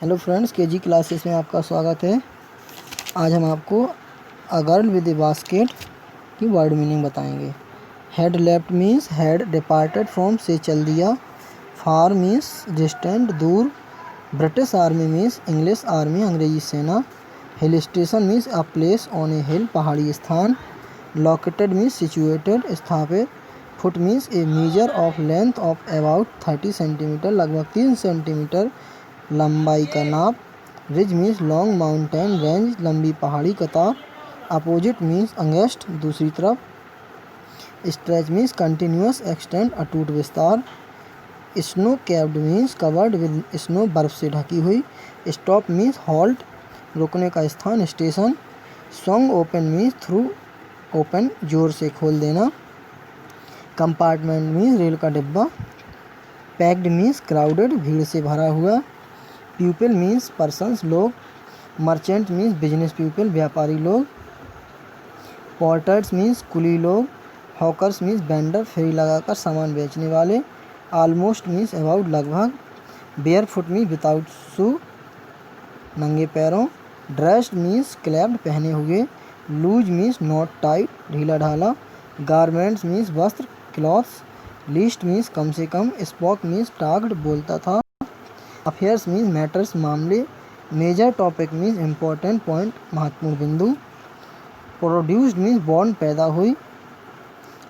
Hello friends, KG classes में आपका स्वागत है। आज हम आपको a girl with a basket की वर्ड मीनिंग बताएंगे। Head left means head departed from से चल दिया। फार मीन्स डिस्टेंट दूर। British army means English army अंग्रेजी सेना। Hill station means a place on a hill पहाड़ी स्थान। लोकेटेड मीन्स सिचुएटेड स्थापित। Foot means a measure of length of about 30 centimetre लगभग 3 सेंटीमीटर लंबाई का नाप। Ridge means long mountain range लंबी पहाड़ी कतार। अपोजिट मीन्स अगेंस्ट दूसरी तरफ। स्ट्रेच मीन्स कंटिन्यूस एक्सटेंड अटूट विस्तार। Snow capped means covered with snow बर्फ से ढकी हुई। स्टॉप मीन्स हॉल्ट रुकने का स्थान station. Song open means through open जोर से खोल देना। कंपार्टमेंट मीन्स रेल का डिब्बा। पैक्ड मीन्स क्राउडेड भीड़ से भरा हुआ। पीपल मीन्स पर्सन्स लोग। मर्चेंट मीन्स बिजनेस पीपल व्यापारी लोग। पोर्टर्स मीन्स कुली लोग। हॉकर्स मीन्स वेंडर फेरी लगाकर सामान बेचने वाले। ऑलमोस्ट मीन्स अबाउट लगभग। बेयर फुट मीन्स विदाउट शू नंगे पैरों। ड्रेस्ड मीन्स क्लैप्ड पहने हुए। लूज मीन्स नॉट टाइट ढीला ढाला। गारमेंट्स मीन्स वस्त्र क्लॉथ्स। लीस्ट मीन्स कम से कम। स्पोक मीन्स टाक्ड बोलता था। अफेयर्स मीन्स मैटर्स मामले। Major topic means important point महत्वपूर्ण बिंदु। प्रोड्यूस्ड मीन्स बॉर्न पैदा हुई।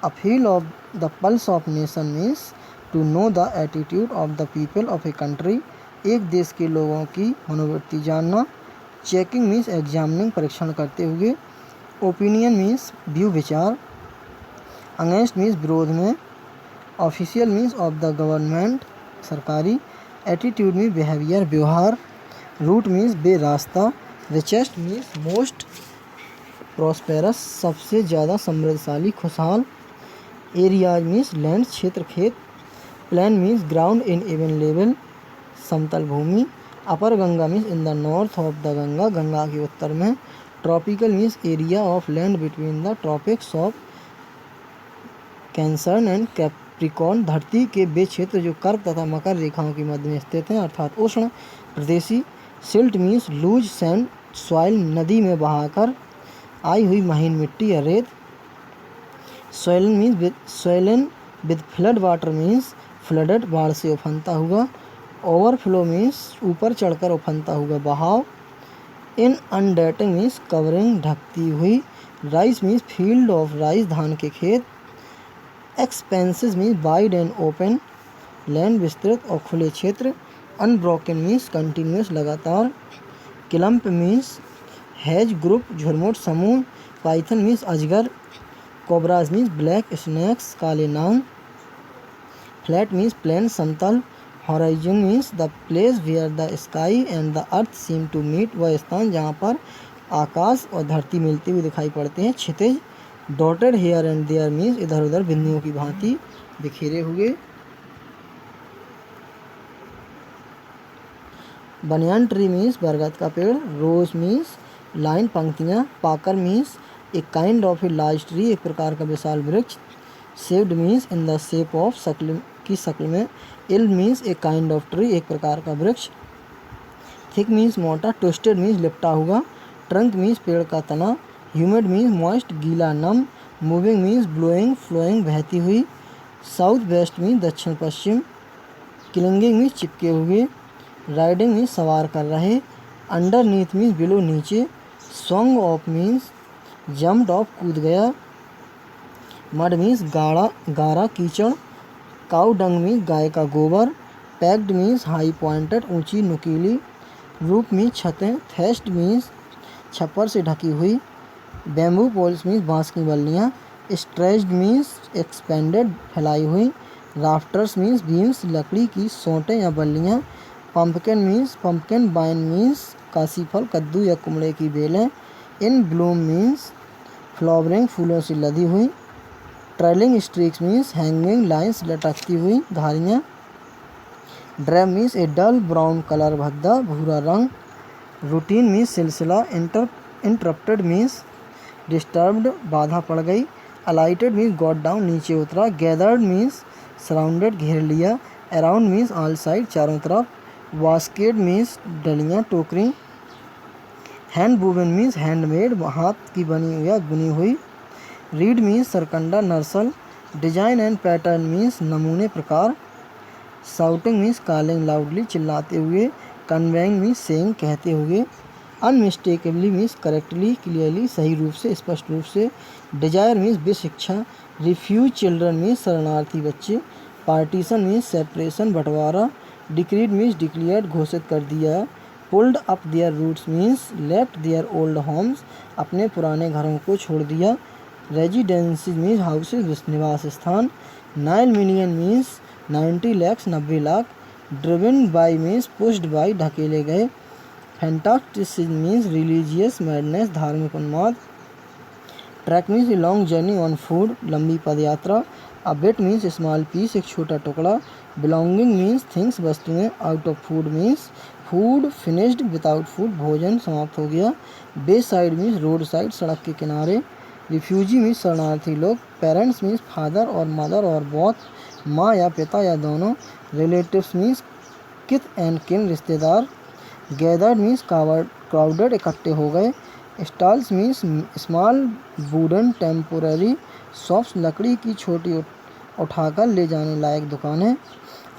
A feel of the pulse of nation means to know the attitude of the people of a country एक देश के लोगों की मनोवृत्ति जानना। चेकिंग मीन्स एग्जामिनिंग परीक्षण करते हुए। ओपिनियन मीन्स व्यू विचार। अगेंस्ट मीन्स विरोध में। Official means of the government सरकारी। एटीट्यूड मीन्स बिहेवियर व्यवहार। रूट मीन्स बे रास्ता। रिचेस्ट मीन्स मोस्ट प्रॉस्पेरस सबसे ज़्यादा समृद्धशाली खुशहाल। एरियाज मीन्स लैंड क्षेत्र खेत। Plain means ground in even level समतल भूमि। Upper Ganga means in the north of the Ganga Ganga के उत्तर में। Tropical means area of land between the tropics of Cancer and Capricorn धरती के वे क्षेत्र जो कर्क तथा मकर रेखाओं के मध्य में स्थित हैं अर्थात उष्ण प्रदेशी। Silt means loose sand soil नदी में बहाकर आई हुई महीन मिट्टी या रेत। Swollen with flood water means flooded बाढ़ से उफनता हुआ। ओवरफ्लो मीन्स ऊपर चढ़कर उफनता हुआ बहाव। इन अनडेटिंग मीन्स कवरिंग ढकती हुई। Rice means field of rice धान के खेत। Expanses means wide and open land विस्तृत और खुले क्षेत्र। अनब्रोकन मीन्स कंटिन्यूस लगातार। क्लम्प मीन्स हैज ग्रुप झुरमुट समूह। पाइथन मीन्स अजगर। कोबराज मीन्स ब्लैक स्नैक्स काले नांग। फ्लैट मीन्स प्लेन समतल। Horizon means the place where the sky and the earth seem to meet वह स्थान जहाँ पर आकाश और धरती मिलते हुए दिखाई पड़ते हैं। क्षितिज। Dotted here and there means इधर उधर बिंदुओं की भांति बिखेरे हुए। बनियान ट्री मीन्स बरगद का पेड़। रोज मीन्स लाइन पंक्तियाँ। पाकर मीन्स एक kind of a large tree एक प्रकार का विशाल वृक्ष। Shaped means in the shape of शक्ल की शक्ल में। Elm means a kind of tree एक प्रकार का वृक्ष। थिक मीन्स मोटा। ट्विस्टेड मीन्स लिपटा हुआ। ट्रंक मीन्स पेड़ का तना। ह्यूमिड मीन्स मॉइस्ट गीला नम। मूविंग मीन्स ब्लोइंग फ्लोइंग बहती हुई। साउथ वेस्ट मीन्स दक्षिण पश्चिम। क्लिंगिंग मीन्स चिपके हुए। राइडिंग मीन्स सवार कर रहे। अंडरनीथ मीन्स बिलो नीचे। Song of means jumped of कूद गया। मड मीन्स गारा कीचड़। काउ डंग मीन्स गाय का गोबर। पैक्ड मीन्स हाई पॉइंटेड ऊंची नुकीली। रूफ मीन्स छतें। थेस्ट मीन्स छप्पर से ढकी हुई। बैम्बू पोल्स मीन्स बांस की बल्लियाँ। स्ट्रेच्ड मीन्स एक्सपेंडेड फैलाई हुई। राफ्टर्स मीन्स बीम्स लकड़ी की सोंटें या बल्लियाँ। पम्पकिन मीन्स पम्पकिन बाइन मीन्स काशी फल कद्दू या कुमड़े की बेलें। इन ब्लूम मीन्स फ्लावरिंग फूलों से लदी हुई। Trailing streaks means hanging lines लटकती हुई धारियाँ। ड्रैब मीन्स ए डल ब्राउन कलर भद्दा भूरा रंग। रूटीन मीन्स सिलसिला। इंटरप्टेड मीन्स डिस्टर्ब्ड बाधा पड़ गई। अलाइटेड मीन्स गॉट डाउन नीचे उतरा। गैदर्ड मीन्स सराउंडेड घेर लिया। अराउंड मीन्स ऑल साइड चारों तरफ। बास्केट मीन्स डलियाँ टोकरी। हैंड वूवन मीन्स हैंडमेड हाथ की बनी हुई या बुनी हुई। रीड मीन्स सरकंडा नर्सल। डिजाइन एंड पैटर्न मीन्स नमूने प्रकार। शाउटिंग मीन्स कॉलिंग लाउडली चिल्लाते हुए। कन्वेइंग मीन्स सेइंग कहते हुए। अनमिस्टेकेबली मीन्स करेक्टली क्लियरली सही रूप से स्पष्ट रूप से। डिजायर मीन्स विश इच्छा। रिफ्यूज चिल्ड्रन मीन्स शरणार्थी बच्चे। पार्टीशन मीन्स सेपरेशन बंटवारा। डिक्रीड मीन्स डिक्लेयर्ड घोषित कर दिया। Pulled up their roots means left their old homes अपने पुराने घरों को छोड़ दिया। रेजिडेंसी मीन्स हाउसेज निवास स्थान। 9 million means 90 lakh 90 lakh. Driven by means pushed by ढकेले गए। फैंटास्टिसिज्म मीन्स रिलीजियस मैडनेस धार्मिक उन्माद। Trek means a long journey on foot लंबी पदयात्रा। A bit means small piece एक छोटा टुकड़ा। बिलोंगिंग मीन्स थिंग्स वस्तुएं। Out of food means food. Finished without food भोजन समाप्त हो गया। Wayside means road side सड़क के किनारे। रिफ्यूजी मीन्स शरणार्थी लोग। पेरेंट्स मीन्स फादर और मदर और बोथ माँ या पिता या दोनों। रिलेटिव्स मीन्स किथ एंड किन रिश्तेदार। गैदर्ड मीन्स क्राउडेड इकट्ठे हो गए। Stalls means small wooden temporary shops लकड़ी की छोटी उठाकर ले जाने लायक दुकानें।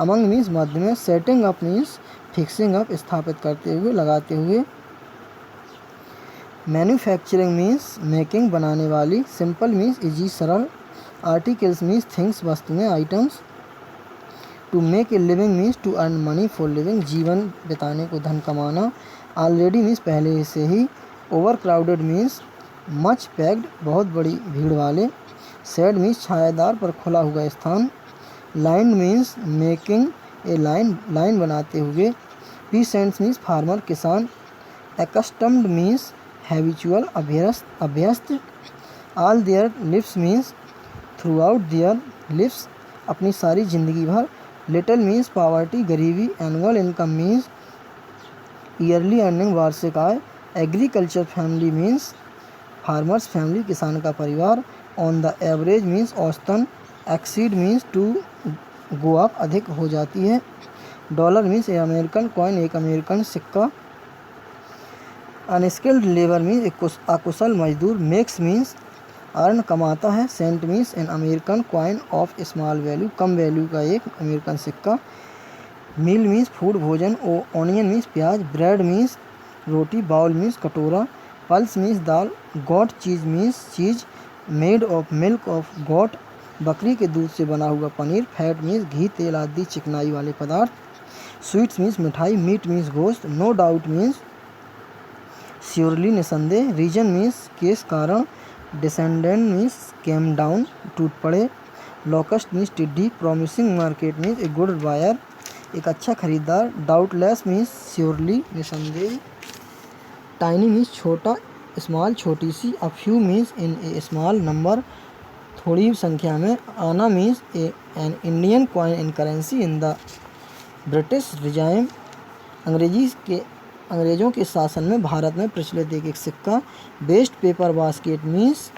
अमंग मीन्स मध्य में। Setting up means fixing up स्थापित करते हुए लगाते हुए। मैन्युफैक्चरिंग मीन्स मेकिंग बनाने वाली। सिंपल मीन्स इजी सरल। आर्टिकल्स मीन्स थिंग्स वस्तुएं items. To make a living means to earn money for living जीवन बिताने को धन कमाना। ऑलरेडी मीन्स पहले से ही। Overcrowded means much packed बहुत बड़ी भीड़ वाले। शेड मीन्स छायादार पर खुला हुआ स्थान। Line means making a line बनाते हुए। पीसेंट्स मीन्स फार्मर किसान। एक्स्टम्ड मीन्स हैबिचुअल अभ्यस्त। All their lives means throughout their lives अपनी सारी जिंदगी भर। लिटिल मीन्स पॉवर्टी गरीबी। Annual income means yearly earning वार्षिक आय। Agriculture family means farmers family किसान का परिवार। ऑन द एवरेज मीन्स औसतन। Exceed means to go up अधिक हो जाती है। Dollar means a American coin एक अमेरिकन सिक्का। अनस्किल्ड लेबर मीन्स अकुशल मजदूर। मेक्स मीन्स अर्न कमाता है। Cent means an American coin of small value कम वैल्यू का एक अमेरिकन सिक्का। मील मीन्स फूड भोजन। ऑनियन मीन्स प्याज। ब्रेड मीन्स रोटी। बाउल मीन्स कटोरा। पल्स मीन्स दाल। Goat cheese means cheese. Made of milk of goat बकरी के दूध से बना हुआ पनीर। फैट मीन्स घी तेल आदि चिकनाई वाले पदार्थ। स्वीट्स मीन्स मिठाई। मीट मीन्स गोश्त। नो डाउट मीन्स श्योरली निसंदेह। रीजन मीन्स केस कारण। डिसेंडेंट मीन्स केम डाउन टूट पड़े। लॉकस्ट मीन्स टिड्डी। Promising market means a good buyer एक अच्छा खरीदार। डाउटलेस मीन्स श्योरली निसंदेह। टाइनी मीन्स छोटा स्मॉल छोटी सी। A few means in a small number थोड़ी संख्या में। Anna means an Indian coin in currency in the British regime अंग्रेज़ों के शासन में भारत में प्रचलित एक सिक्का। वेस्ट पेपर बास्केट मीन्स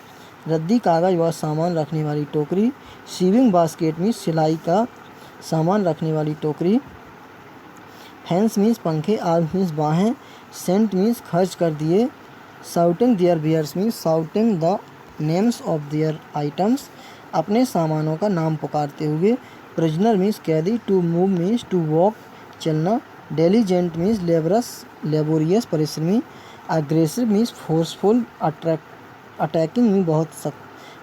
रद्दी कागज़ व सामान रखने वाली टोकरी। सीविंग बास्केट मीन्स सिलाई का सामान रखने वाली टोकरी। हैंड्स मीन्स पंखे। आर्म्स मीन्स बाहें। सेंट मीन्स खर्च कर दिए। Shouting their wares means shouting the names of their items अपने सामानों का नाम पुकारते हुए। प्रिजनर मीन्स कैदी। To move means to walk चलना। डिलिजेंट मीन्स लेबोरियस परिश्रमी। Aggressive means forceful. Attacking means बहुत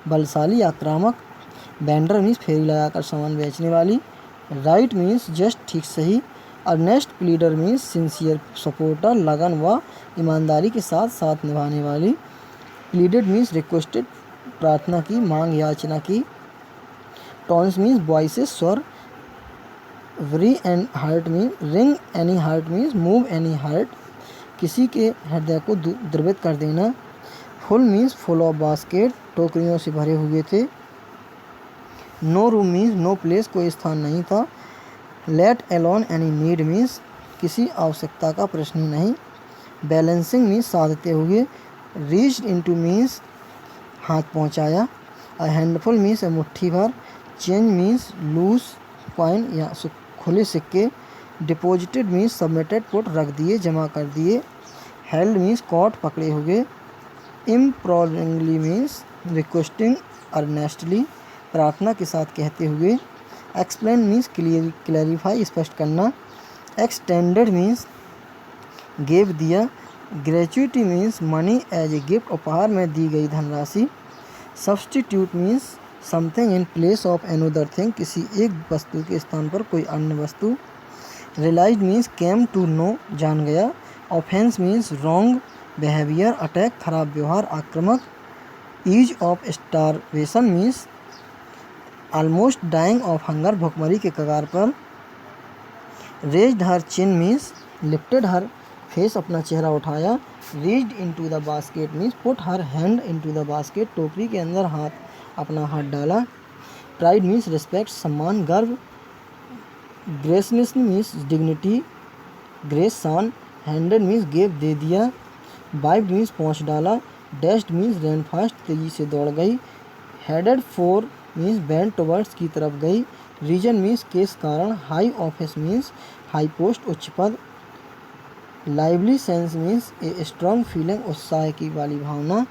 बलशाली आक्रामक। वेंडर मीन्स फेरी लगाकर सामान बेचने वाली। राइट मीन्स जस्ट ठीक सही। Earnest pleader means sincere supporter लगन व ईमानदारी के साथ साथ निभाने वाली। प्लीडेड मीन्स रिक्वेस्टेड प्रार्थना की मांग याचना की। टोन्स मीन्स वॉइसेस स्वर। Worry and heart means wring any heart means move any heart किसी के हृदय को द्रवित कर देना। Full means full of basket टोकरियों से भरे हुए थे। No room means no place कोई स्थान नहीं था। Let alone any need means किसी आवश्यकता का प्रश्न ही नहीं। बैलेंसिंग मीन्स साधते हुए। रीच्ड इनटू मीन्स हाथ पहुंचाया। अ हैंडफुल मीन्स मुट्ठी भर। चेंज मीन्स लूज कॉइन या खुले सिक्के। डिपॉजिटेड मीन्स सबमिटेड, पुट रख दिए, जमा कर दिए। हेल्ड मीन्स कॉट पकड़े हुए। इम्प्लोरिंगली मीन्स रिक्वेस्टिंग अर्नेस्टली, प्रार्थना के साथ कहते हुए। एक्सप्लेन मीन्स क्लैरिफाई, स्पष्ट करना। एक्सटेंडेड मीन्स गिव दिया। Gratuity means money as a gift, उपहार में दी गई धनराशि। Substitute means something in place of another thing, किसी एक वस्तु के स्थान पर कोई अन्य वस्तु। Realize means came to know, जान गया। Offence means wrong behaviour, attack खराब व्यवहार, आक्रामक। Edge of starvation means almost dying of hunger, भुखमरी के कगार पर। Raised her chin means lifted her face, अपना चेहरा उठाया। Reached into the basket means put her hand into the basket, टोकरी के अंदर अपना हाथ डाला। प्राइड मीन्स रिस्पेक्ट, सम्मान, गर्व। ग्रेसनेस मीन्स डिग्निटी, ग्रेस, शान। हैंडेड मीन्स गिव, दे दिया। वाइप्ड मीन्स पहुँच डाला। डैश्ड मीन्स रैन फास्ट, तेजी से दौड़ गई। Headed for means bent towards, की तरफ गई। रीजन मीन्स केस, कारण। High office means high post, उच्च पद। Lively sense means a strong feeling, उत्साह की वाली भावना।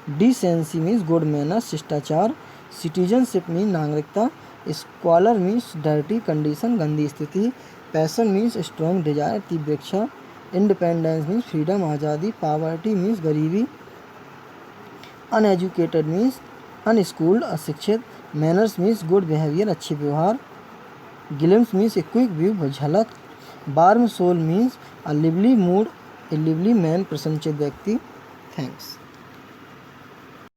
डिसेंसी मीन्स गुड मैनर्स, शिष्टाचार। सिटीजनशिप मीन्स नागरिकता। स्क्वालर मीन्स डर्टी कंडीशन, गंदी स्थिति। पैशन मीन्स स्ट्रॉन्ग डिजायर, तीव्र इच्छा। इंडिपेंडेंस मीन्स फ्रीडम, आज़ादी। पॉवर्टी मीन्स गरीबी। अनएजुकेटेड मीन्स अनस्कूल्ड, अशिक्षित। मैनर्स मीन्स गुड बिहेवियर, अच्छे व्यवहार। Glimpse means a quick view, झलक। Warm soul means a lively mood, a lively man, प्रसन्नचित्त व्यक्ति। थैंक्स।